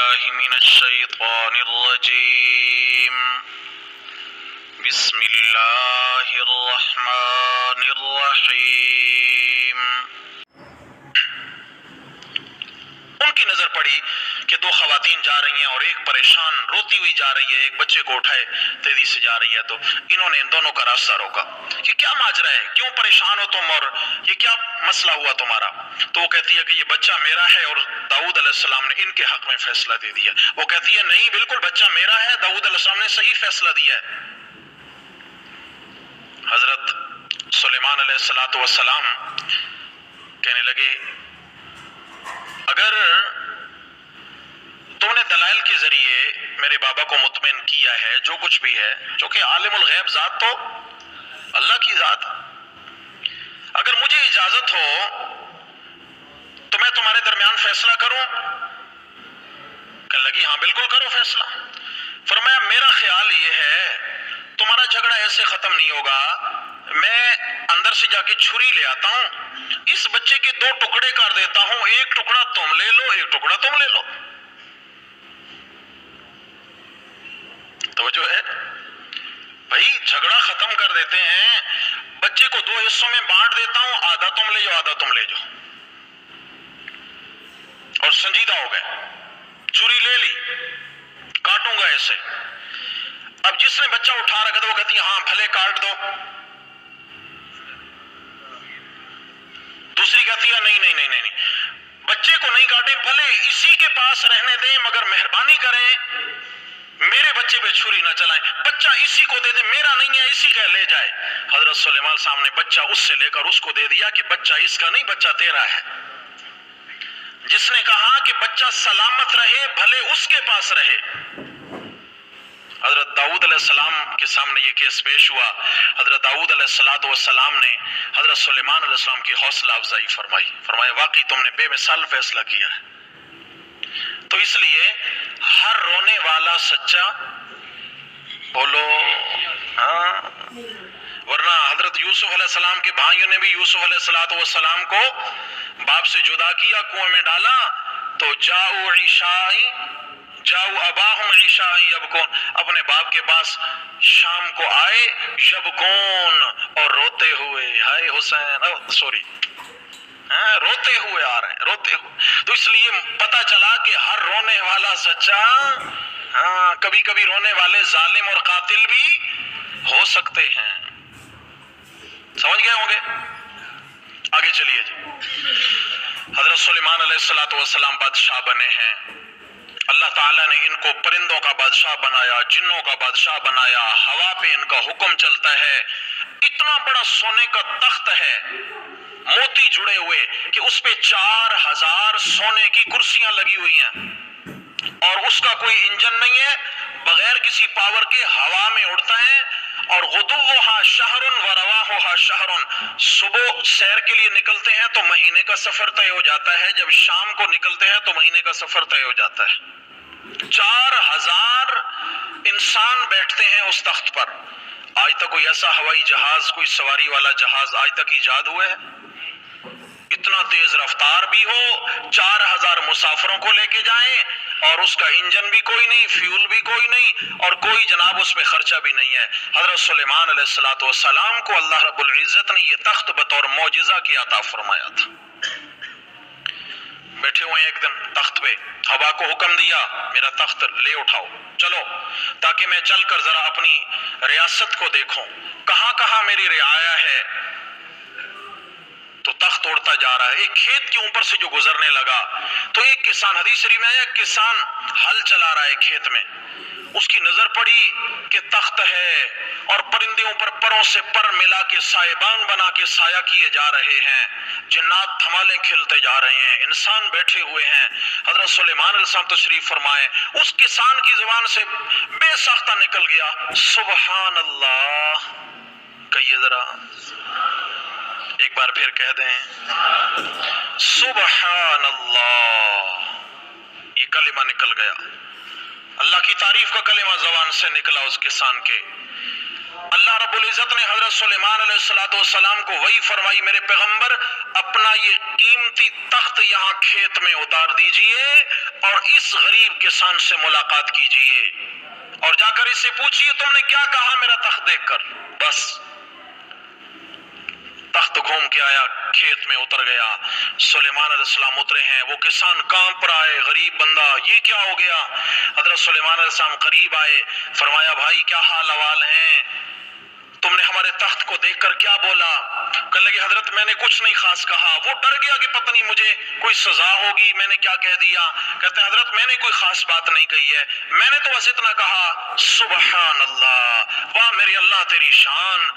بالله من الشيطان الرجيم بسم الله الرحمن الرحیم۔ ان کی نظر پڑی کہ دو خواتین جا رہی ہیں اور ایک پریشان روتی ہوئی جا رہی ہے، ایک بچے کو اٹھائے تیزی سے جا رہی ہے، تو انہوں نے ان دونوں کا راستہ روکا کہ کیا ماجرا ہے، کیوں پریشان ہو تم، اور یہ کیا مسئلہ ہوا تمہارا؟ تو وہ کہتی ہے کہ یہ بچہ میرا ہے اور داؤد علیہ السلام نے ان کے حق میں فیصلہ دے دیا۔ وہ کہتی ہے نہیں، بالکل بچہ میرا ہے، داؤد علیہ السلام نے صحیح فیصلہ دیا ہے۔ حضرت سلیمان علیہ السلام کہنے لگے اگر تم نے دلائل کے ذریعے میرے بابا کو مطمئن کیا ہے، جو کچھ بھی ہے، جو کہ عالم الغیب ذات تو اللہ کی ذات، اگر مجھے اجازت ہو تو میں تمہارے درمیان فیصلہ کروں؟ کہنے لگی ہاں بالکل کرو فیصلہ۔ فرمایا میرا خیال یہ ہے تمہارا جھگڑا ایسے ختم نہیں ہوگا، میں اندر سے جا کے چھری لے آتا ہوں، اس بچے کے دو ٹکڑے کر دیتا ہوں، ایک ٹکڑا تم لے لو، ایک ٹکڑا تم لے لو۔ توجہ ہے بھائی، جھگڑا ختم کر دیتے ہیں، بچے کو دو حصوں میں بانٹ دیتا ہوں، آدھا تم لے جاؤ آدھا تم لے جاؤ، اور سنجیدہ ہو گئے، چھری لے لی، کاٹوں گا ایسے۔ اب جس نے بچہ اٹھا رکھا تھا وہ کہتی ہے ہاں بھلے کاٹ دو، دوسری کہتی ہے نہیں نہیں نہیں نہیں، بچے کو نہیں کاٹیں، بھلے اسی کے پاس رہنے دیں، مگر مہربانی کریں میرے بچے پہ چھری نہ چلائیں، بچہ اسی کو دے دیں، میرا نہیں ہے، اسی کا لے جائے۔ حضرت سلیمان صاحب نے بچہ اس سے لے کر اس کو دے دیا کہ بچہ اس کا نہیں، بچہ تیرا ہے۔ جس نے کہا کہ بچہ سلامت رہے بھلے اس کے پاس رہے۔ حضرت داؤد علیہ السلام کے سامنے یہ کیس پیش ہوا، حضرت داؤد علیہ السلام نے حضرت سلیمان علیہ السلام کی حوصلہ افزائی فرمائی، فرمایا واقعی تم نے بے مثال فیصلہ کیا ہے۔ تو اس لیے ہر رونے والا سچا بولو ہاں، ورنہ حضرت یوسف علیہ السلام کے بھائیوں نے بھی یوسف علیہ السلام کو باپ سے جدا کیا، کنویں میں ڈالا، تو جاؤ اباہم عشاء یبکون، اپنے باپ کے پاس شام کو آئے، یبکون، اور روتے ہوئے، ہائے حسین، روتے ہوئے آ رہے ہیں، روتے ہوئے۔ تو اس لیے پتہ چلا کہ ہر رونے والا سچا، ہاں کبھی کبھی رونے والے ظالم اور قاتل بھی ہو سکتے ہیں۔ سمجھ گئے ہوں گے؟ آگے چلیے جی۔ حضرت سلیمان علیہ السلام بادشاہ بنے ہیں، اللہ تعالیٰ نے ان کو پرندوں کا بادشاہ بنایا، جنوں کا بادشاہ بنایا، ہوا پہ ان کا حکم چلتا ہے، اتنا بڑا سونے کا تخت ہے موتی جڑے ہوئے کہ اس پہ 4000 سونے کی کرسیاں لگی ہوئی ہیں، اور اس کا کوئی انجن نہیں ہے، بغیر کسی پاور کے ہوا میں اڑتا ہے، اور غدوہا شہر و رواحہا شہر، صبح سیر کے لیے نکلتے ہیں تو مہینے کا سفر طے ہو جاتا ہے، جب شام کو نکلتے ہیں تو مہینے کا سفر طے ہو جاتا ہے۔ 4000 انسان بیٹھتے ہیں اس تخت پر۔ آج تک کوئی ایسا ہوائی جہاز، کوئی سواری والا جہاز آج تک ایجاد ہوئے ہے؟ اتنا تیز رفتار بھی ہو، 4000 مسافروں کو لے کے جائیں، اور اس کا انجن بھی کوئی نہیں، فیول بھی کوئی نہیں، اور کوئی جناب اس میں خرچہ بھی نہیں ہے۔ حضرت سلیمان علیہ السلام کو اللہ رب العزت نے یہ تخت بطور معجزہ کی عطا فرمایا تھا۔ بیٹھے ہوئے ایک دن تخت پہ، ہوا کو حکم دیا میرا تخت لے اٹھاؤ، چلو، تاکہ میں چل کر ذرا اپنی ریاست کو دیکھوں کہاں کہاں میری رعایا ہے۔ تو تخت اڑتا جا رہا ہے، ایک کھیت کے اوپر سے جو گزرنے لگا تو ایک کسان، حدیث شریف میں آیا، کسان ہل چلا رہا ہے کھیت میں، اس کی نظر پڑی کہ تخت ہے اور پرندے اوپر پروں سے پر ملا کے سائبان بنا کے سایہ کیے جا رہے ہیں، جنات دھمالے کھلتے جا رہے ہیں، انسان بیٹھے ہوئے ہیں۔ حضرت سلیمان علیہ السلام تشریف فرمائے، اس کسان کی زبان سے بے ساختہ نکل گیا سبحان اللہ، کہیے ذرا ایک بار پھر کہہ دیں سبحان اللہ، یہ کلمہ نکل گیا، اللہ کی تعریف کا کلمہ زبان سے نکلا اس کسان کے۔ اللہ رب العزت نے حضرت سلیمان علیہ السلام کو وہی فرمائی، میرے پیغمبر اپنا یہ قیمتی تخت یہاں کھیت میں اتار دیجئے اور اس غریب کسان سے ملاقات کیجئے اور جا کر اس سے پوچھئے تم نے کیا کہا میرا تخت دیکھ کر۔ بس تخت گھوم کے آیا، کھیت میں اتر گیا، سلیمان علیہ السلام اترے ہیں، وہ کسان کانپ رہا ہے، غریب بندہ، یہ کیا ہو گیا؟ حضرت سلیمان علیہ السلام قریب آئے، فرمایا بھائی کیا حال احوال ہیں؟ تم نے ہمارے تخت کو دیکھ کر کیا بولا؟ کہنے لگے حضرت میں نے کچھ نہیں خاص کہا۔ وہ ڈر گیا کہ پتہ نہیں مجھے کوئی سزا ہوگی، میں نے کیا کہہ دیا۔ کہتے ہیں حضرت میں نے کوئی خاص بات نہیں کہی ہے، میں نے تو بس اتنا کہا سبحان اللہ، واہ میرے اللہ تیری شان۔